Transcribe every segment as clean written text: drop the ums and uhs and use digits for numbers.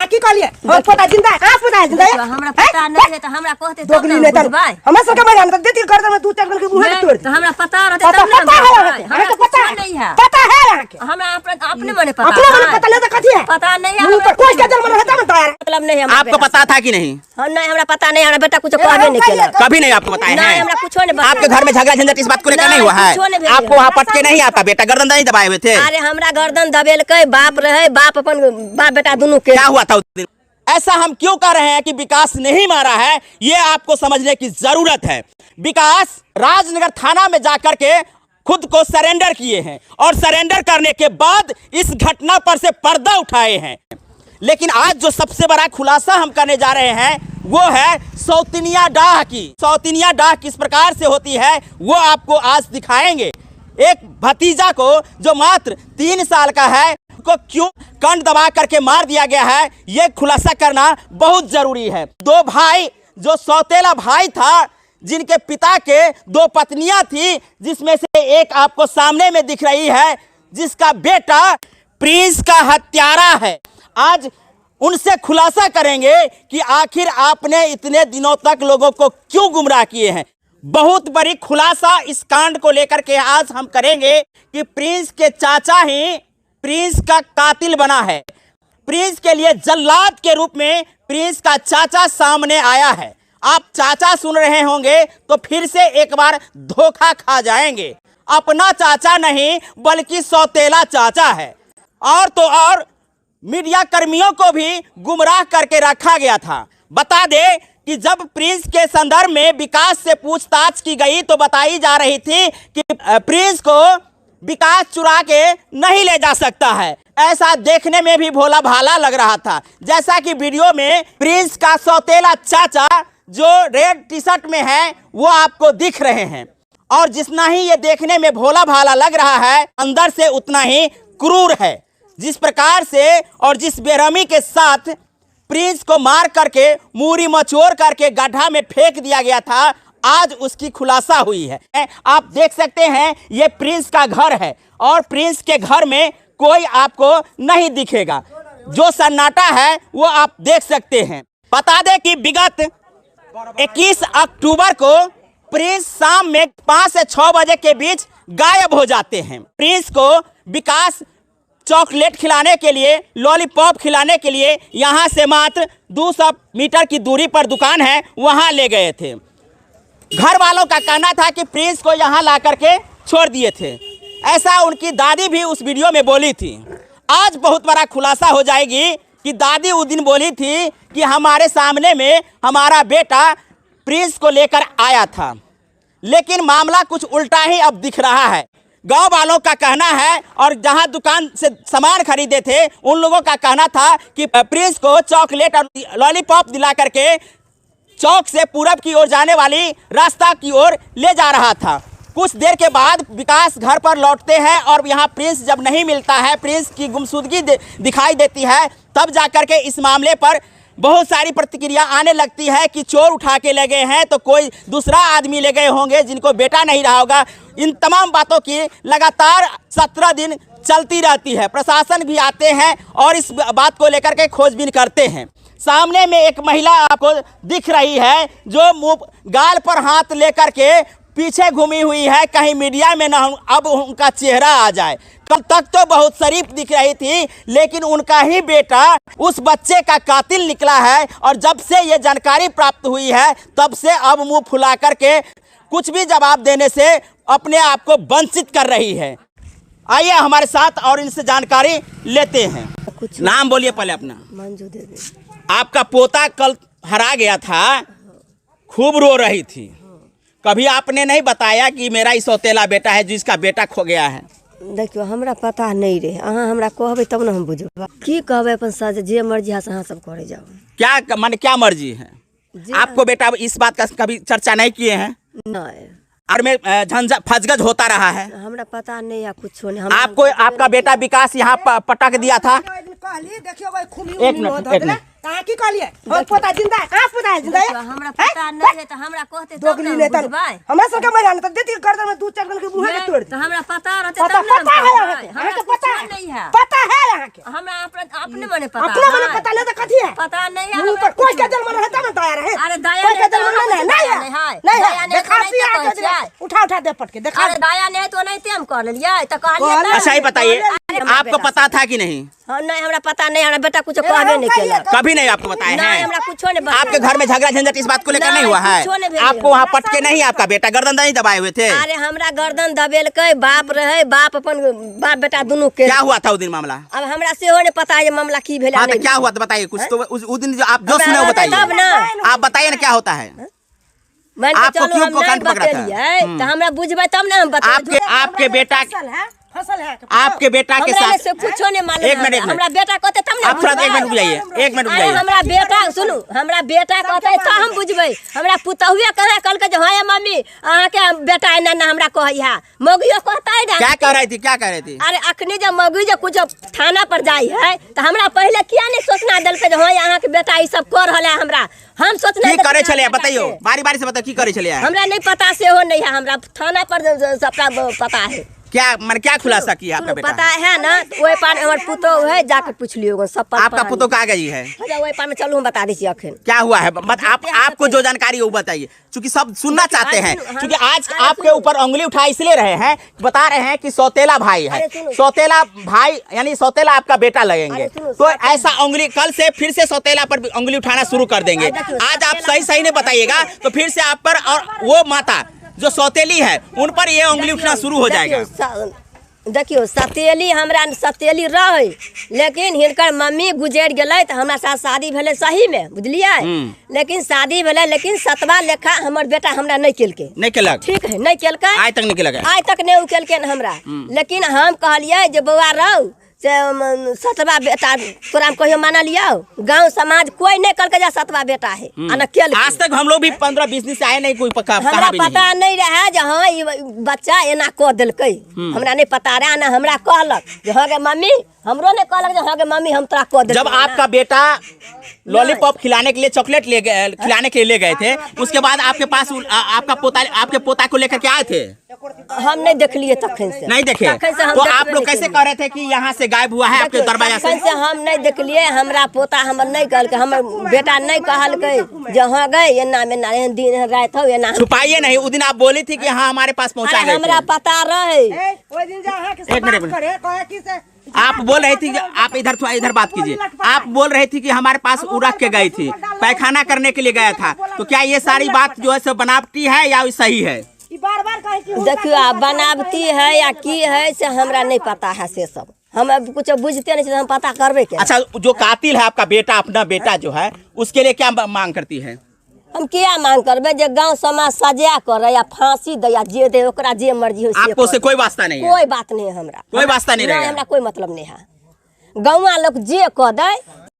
की कहलिए हम पता जिंदा है कहां पता है जिंदा है हमरा पता नहीं है तो हमरा कहते तब दोगली नहीं तर हमरा सब के मार हम देती कर दे तू तक के मुंह तोड़ तो हमरा पता रहते तब हमरा तो पता नहीं है पता है यहां के हमरा अपने मने पता अपने मने पता नहीं तो कथि है पता नहीं है मुंह पर कोई के जन्म रहता है मतलब नहीं है आपको पता था कि नहीं? नहीं हमरा पता नहीं, हमरा बेटा कुछ कहबे नहीं किया कभी नहीं आपको बताया नहीं है? हमरा कुछ नहीं आपके घर में झगड़ा झंझट इस बात को लेकर नहीं हुआ है? आपको वहाँ पटके नहीं आपका बेटा गर्दन नहीं दबाए हुए थे? अरे हमरा गर्दन दबेल के बाप रहे बाप अपन बाप बेटा दोनों के क्या हुआ था उस दिन? ऐसा हम क्यों कह रहे हैं कि विकास नहीं मारा है, ये आपको समझने की जरूरत है। विकास राजनगर थाना में जाकर के खुद को सरेंडर किए हैं और सरेंडर करने के बाद इस घटना पर से पर्दा उठाए हैं। लेकिन आज जो सबसे बड़ा खुलासा हम करने जा रहे हैं वो है सौतनिया डाह की। सौतनिया डाह किस प्रकार से होती है वो आपको आज दिखाएंगे। एक भतीजा को जो मात्र 3 साल का है को क्यों कंठ दबा करके मार दिया गया है, ये खुलासा करना बहुत जरूरी है। 2 भाई, जो सौतेला भाई था, जिनके पिता के 2 पत्नियां थी, जिसमें से एक आपको सामने में दिख रही है, जिसका बेटा प्रिंस का हत्यारा है। आज उनसे खुलासा करेंगे कि आखिर आपने इतने दिनों तक लोगों को क्यों गुमराह किए हैं। बहुत बड़ी खुलासा इस कांड को लेकर के आज हम करेंगे कि प्रिंस के चाचा ही प्रिंस का कातिल बना है। प्रिंस के लिए जल्लाद के रूप में प्रिंस का चाचा सामने आया है। आप चाचा सुन रहे होंगे तो फिर से एक बार धोखा खा जाएंगे। अपना चाचा नहीं बल्कि सौतेला चाचा है। और तो और मीडिया कर्मियों को भी गुमराह करके रखा गया था। बता दे कि जब प्रिंस के संदर्भ में विकास से पूछताछ की गई तो बताई जा रही थी कि प्रिंस को विकास चुरा के नहीं ले जा सकता है। ऐसा देखने में भी भोला भाला लग रहा था। जैसा कि वीडियो में प्रिंस का सौतेला चाचा जो रेड टी शर्ट में है वो आपको दिख रहे हैं। और जितना ही ये देखने में भोला भाला लग रहा है, अंदर से उतना ही क्रूर है। जिस प्रकार से और जिस बेरहमी के साथ प्रिंस को मार करके मूरी मचोर करके गड्ढा में फेंक दिया गया था, आज उसकी खुलासा हुई है। आप देख सकते हैं ये प्रिंस का घर है और प्रिंस के घर में कोई आपको नहीं दिखेगा। जो सन्नाटा है वो आप देख सकते हैं। बता दें कि विगत 21 अक्टूबर को प्रिंस शाम में 5 से 6 बजे के बीच गायब हो जाते हैं। प्रिंस को विकास चॉकलेट खिलाने के लिए, लॉलीपॉप खिलाने के लिए यहाँ से मात्र 200 मीटर की दूरी पर दुकान है, वहाँ ले गए थे। घर वालों का कहना था कि प्रिंस को यहाँ ला करके छोड़ दिए थे। ऐसा उनकी दादी भी उस वीडियो में बोली थी। आज बहुत बड़ा खुलासा हो जाएगी कि दादी उस दिन बोली थी कि हमारे सामने में हमारा बेटा प्रिंस को लेकर आया था, लेकिन मामला कुछ उल्टा ही अब दिख रहा है। गांव वालों का कहना है और जहां दुकान से सामान खरीदे थे उन लोगों का कहना था कि प्रिंस को चॉकलेट और लॉलीपॉप दिला करके चौक से पूरब की ओर जाने वाली रास्ता की ओर ले जा रहा था। कुछ देर के बाद विकास घर पर लौटते हैं और यहाँ प्रिंस जब नहीं मिलता है, प्रिंस की गुमशुदगी दिखाई देती है, तब जाकर के इस मामले पर बहुत सारी प्रतिक्रिया आने लगती है कि चोर उठा के ले गए हैं तो कोई दूसरा आदमी ले गए होंगे जिनको बेटा नहीं रहा होगा। इन तमाम बातों की लगातार 17 दिन चलती रहती है। प्रशासन भी आते हैं और इस बात को लेकर के खोजबीन करते हैं। सामने में एक महिला आपको दिख रही है जो मुंह गाल पर हाथ लेकर के पीछे घूमी हुई है, कहीं मीडिया में ना अब उनका चेहरा आ जाए। कल तक तो बहुत शरीफ दिख रही थी, लेकिन उनका ही बेटा उस बच्चे का कातिल निकला है। और जब से ये जानकारी प्राप्त हुई है तब से अब मुंह फुला करके कुछ भी जवाब देने से अपने आप को वंचित कर रही है। आइए हमारे साथ और इनसे जानकारी लेते हैं। नाम बोलिए पहले अपना। मंजू देवी। आपका पोता कल हरा गया था, खूब रो रही थी। कभी आपने नहीं बताया कि मेरा ही सौतेला बेटा है जिसका बेटा खो गया है? देखियो हमरा पता नहीं रहे, अहाँ हमरा कहबे तब ना हम बुझब। की कहबे अपन साथ जे मर्जी है अहाँ सब करे जाओ। क्या माने क्या मर्जी है आपको? बेटा इस बात का कभी चर्चा नहीं किए हैं? नहीं। और में झंझट फजगज होता रहा है। हमरा पता नहीं है कुछ नहीं। आपको आपका बेटा विकास यहाँ पटक दिया था। एक मिनट की कहलिए हम पता जिंदा है कहां पता है जिंदा है हमरा पता नहीं है तो हमरा कहते तब दोगली ना नेता बुझबै हमरा सब के मैदान तो देती गर्दन में दू चार के मुंह के तोड़ तो हमरा पता रहते पता तब ना पता है हमरा हमके पता नहीं है पता है यहां के हमरा अपने मने पता अपना मने पता नहीं तो कथी है पता नहीं है मुंह पर कोई के दिल में रहता ना दया रहे अरे दया कोई के दिल में नहीं नहीं है है नहीं है देखा सी आके उठा उठा दे पट के देखा अरे दया नहीं तो नहीं तेम कर लेलिए तो कहलिए अच्छा ही बताइए आपको पता था कि नहीं? हां नहीं हमरा पता नहीं हमरा बेटा कुछ कहबे नहीं केला कभी नहीं आपको बताया नहीं है? हमरा कुछो नहीं बताया आपके घर में झगड़ा झंझट इस बात को लेकर नहीं हुआ है? कुछो नहीं भेल आपको वहाँ पटके नहीं आपका बेटा गर्दन नहीं दबाए हुए थे? अरे हमरा गर्दन दबेलकै बाप रहे बाप अपन बाप बेटा दोनों के क्या हुआ था उस दिन मामला? अब हमरा सेहो नहीं पता है मामला की भेल हाँ तो क्या हुआ तो बताइए कुछ तो उस दिन जो आप जो सुने वो तब बताइए। ना आप बताइए ना क्या होता है? मान के आपको चलो क्यों हम को नहीं काट पकड़ा था? बतेलिए तो हमरा बुझबै तब ना हम बताएब आपके बेटा फसल है आपके बेटा के हमरा साथ से कुछो नहीं मालूम एक मिनट, एक मिनट। हमरा बेटा कहते तब ना आप थोड़ा बुझबै। एक मिनट रुक जाइए, एक मिनट रुक अरे जाइए। हमरा बेटा सुनू हमरा बेटा कहते तो हम बुझबै हमरा पुतहुए कहे कल के जे हां मम्मी अहाँ के बेटा एना ना हमरा कहैया मौगियो कहता है क्या कह रही थी क्या कह रही थी? अरे अखनी जब मौगी जे कुछ थाना पर जाई है तो हमरा पहले किया नहीं सोचना दिल के जे हां अहाँ के बेटा ई सब कर रहले हमरा हम सोचना की करे चले बताइयो बारी बारी से बताओ की करे चले? हमरा नहीं पता से हो नहीं है हमरा थाना पर सबका पता है क्या मैंने क्या खुलासा किया आपका बेटा? पता है ना ओए पार हमर पुतो है जाके पूछ लियो सब पता आपका पुतो कहाँ गई है? अच्छा ओए पार में चलो हम बता दी छी अखन क्या हुआ है मत आपको जो जानकारी है वो बताइए क्योंकि सब सुनना चाहते हैं क्योंकि आज आपके ऊपर उंगली उठा इसलिए रहे हैं बता रहे हैं कि सौतेला भाई है सौतेला भाई यानी सौतेला आपका बेटा लगेंगे तो ऐसा उंगली कल से फिर से सौतेला पर उंगली उठाना शुरू कर देंगे। आज आप सही सही नहीं बताइएगा तो फिर से आप पर और वो माता जो सौतेली है उन पर ये उंगली उठना शुरू हो जाएगा। देखियो सतेली हमरा सतेली रहे लेकिन हिनकर मम्मी गुजर गए तो हमरा साथ शादी भेले सही में बुझलिए लेकिन शादी भेले लेकिन सतवा लेखा हमर बेटा हमरा नहीं केलके नहीं केलक ठीक है नहीं केलकै आज तक नहीं केलक आज तक नहीं केलके हमरा लेकिन हम कहलिए जे बउआ रहो से सतवा बेटा तोरा कहियो माना लियो गांव समाज कोई नहीं कहलके जे सतवा बेटा है आना केल आज तक हम लोग भी 15-20 दिन से आए नहीं कोई पक्का हमरा पता नहीं रहे जे हां ई बच्चा एना कह देलकै हमरा नहीं पता रहे ना हमरा कहलक जे हां गे मम्मी हमरो ने कहलक जे हां गे मम्मी हम तोरा कह देलकै। जब आपका बेटा लॉलीपॉप खिलाने के लिए चॉकलेट ले गए खिलाने के लिए ले गए थे उसके बाद आपके पास आपके पोता को लेकर के आए थे? हम नहीं देखलिए तखन से नहीं देखे तो आप लोग कैसे कह रहे थे कि यहाँ से गायब हुआ है आपके दरवाजा से? तखन से हम नहीं देखलिए हमरा पोता हमर नहीं कहलकै हमर बेटा नहीं कहलकै जे हां गए एना में ना दिन रात हो एना छुपाइए नहीं उस दिन आप बोली थी कि हाँ हमारे पास पहुँचा गए हमरा थे। पता रहे ओए दिन जहां के एक मिनट, बात करे कहे कि से आप बोल रही थी आप इधर थोड़ा इधर बात कीजिए आप बोल रही थी कि हमारे पास उड़क के गई थी पैखाना करने के लिए गया था तो क्या ये सारी बात जो है सो बनावटी है या सही है? ई बार-बार कहे कि देखियो आप बनावटी है या की है से हमरा नहीं पता है से सब हम अब कुछ बुझते नहीं हम पता करबे के। अच्छा जो कातिल है आपका बेटा अपना बेटा जो है उसके लिए क्या मांग करती है? हम क्या मांग करबे जे गांव समाज सजा करे या फांसी दे या जे दे ओकरा जे मर्जी हो आपको से कोई वास्ता नहीं है? कोई बात नहीं है हमरा कोई वास्ता नहीं रहेगा? हमरा कोई मतलब नहीं है गाँव लोग जे कह दे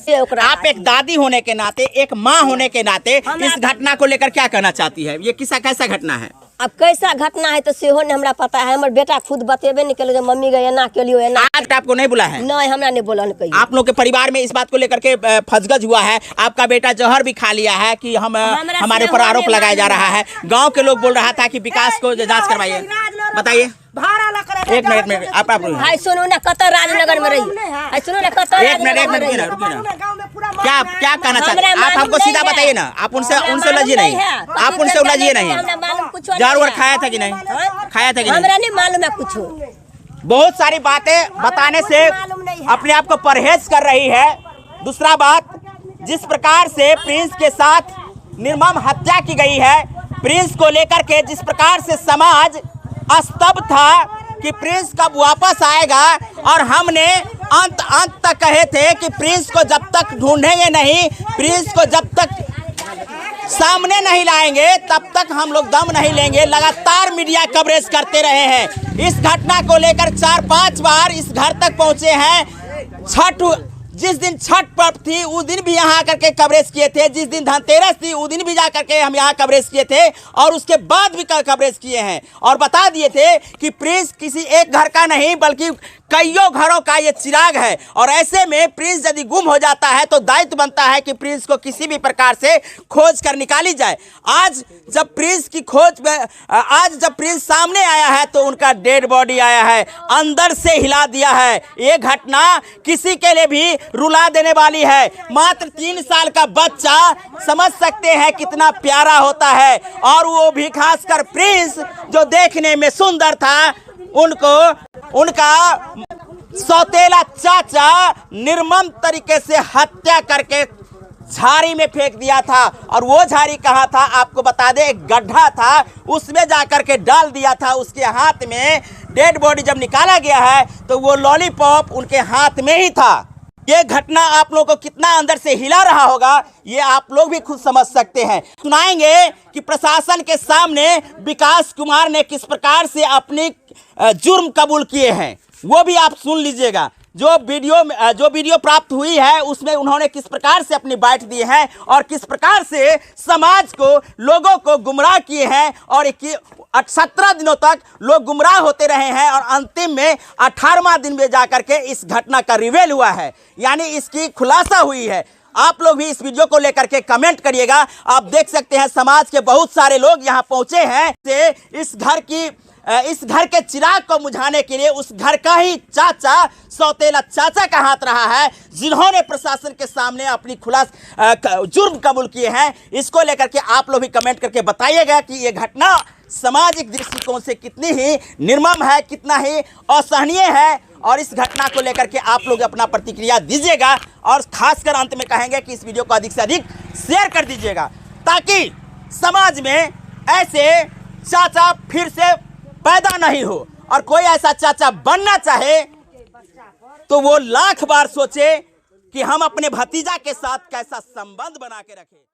से ओकरा आप एक दादी होने के नाते एक माँ होने के नाते इस घटना को लेकर क्या कहना चाहती है? ये किसा कैसा घटना है? अब कैसा घटना है तो सेहो नहीं हमरा पता है हमर बेटा खुद बतेबे नहीं केलो जे मम्मी गए एना केलियो एना आज आपको नहीं बुला है? नहीं हमरा नहीं बोलन कहियो। आप लोग के परिवार में इस बात को लेकर के फजगज हुआ है आपका बेटा जहर भी खा लिया है कि हम हमारे ऊपर आरोप लगाया जा रहा है गांव के लोग बोल रहा था कि विकास को जांच करवाइए बताइए। भाड़ा ला करे एक मिनट आप हाय सुनो ना कतर राजनगर में रही हाय सुनो ना कतर एक मिनट गांव में पूरा क्या क्या कहना चाहते हैं आप? हमको सीधा बताइए ना आप उनसे उलझिए नहीं आप उनसे उलझिए नहीं। जानवर खाया था कि नहीं खाया था कि नहीं? हमरा नहीं मालूम है कुछ बहुत सारी बातें बताने से अपने आप को परहेज कर रही है। दूसरा बात जिस प्रकार से प्रिंस के साथ निर्मम हत्या की गई है प्रिंस को लेकर के जिस प्रकार से समाज स्तब्ध था कि प्रिंस कब वापस आएगा और हमने अंत तक कहे थे कि प्रिंस को जब तक ढूंढेंगे नहीं प्रिंस को जब तक सामने नहीं लाएंगे तब तक हम लोग दम नहीं लेंगे। लगातार मीडिया कवरेज करते रहे हैं इस घटना को लेकर 4-5 बार इस घर तक पहुंचे हैं। जिस दिन छठ पर्व थी उस दिन भी यहाँ आकर के कवरेज किए थे जिस दिन धनतेरस थी उस दिन भी जा करके हम यहाँ कवरेज किए थे और उसके बाद भी कवरेज किए हैं और बता दिए थे कि प्रिंस किसी एक घर का नहीं बल्कि कईयों घरों का ये चिराग है। और ऐसे में प्रिंस यदि गुम हो जाता है तो दायित्व बनता है कि प्रिंस को किसी भी प्रकार से खोज कर निकाली जाए। आज जब प्रिंस सामने आया है तो उनका डेड बॉडी आया है, अंदर से हिला दिया है। ये घटना किसी के लिए भी रुला देने वाली है। मात्र 3 साल का बच्चा, समझ सकते हैं कितना प्यारा होता है। और वो भी खासकर प्रिंस जो देखने में सुंदर था, उनका सौतेला चाचा निर्मम तरीके से हत्या करके झाड़ी में फेंक दिया था। और वो झाड़ी कहाँ था आपको बता दें, एक गड्ढा था, उसमें जाकर के डाल दिया था। उसके हाथ में डेड बॉडी जब निकाला गया है तो वो लॉलीपॉप उनके हाथ में ही था। ये घटना आप लोगों को कितना अंदर से हिला रहा होगा, ये आप लोग भी खुद समझ सकते हैं। सुनाएंगे कि प्रशासन के सामने विकास कुमार ने किस प्रकार से अपनी जुर्म कबूल किए हैं, वो भी आप सुन लीजिएगा। जो वीडियो प्राप्त हुई है उसमें उन्होंने किस प्रकार से अपनी बाइट दी है और किस प्रकार से समाज को, लोगों को गुमराह किए हैं। और 17 दिनों तक लोग गुमराह होते रहे हैं और अंतिम में 18वां दिन में जाकर के इस घटना का रिवील हुआ है, यानी इसकी खुलासा हुई है। आप लोग भी इस वीडियो को लेकर के कमेंट करिएगा। आप देख सकते हैं समाज के बहुत सारे लोग यहाँ पहुंचे हैं से इस घर के चिराग को बुझाने के लिए उस घर का ही चाचा, सौतेला चाचा का हाथ रहा है, जिन्होंने प्रशासन के सामने अपनी जुर्म कबूल किए हैं। इसको लेकर के आप लोग भी कमेंट करके बताइएगा कि ये घटना सामाजिक दृष्टिकोण से कितनी ही निर्मम है, कितना ही असहनीय है। और इस घटना को लेकर के आप लोग अपना प्रतिक्रिया दीजिएगा। और खासकर अंत में कहेंगे कि इस वीडियो को अधिक से अधिक शेयर कर दीजिएगा, ताकि समाज में ऐसे चाचा फिर से पैदा नहीं हो। और कोई ऐसा चाचा बनना चाहे तो वो लाख बार सोचे कि हम अपने भतीजा के साथ कैसा संबंध बना के रखें।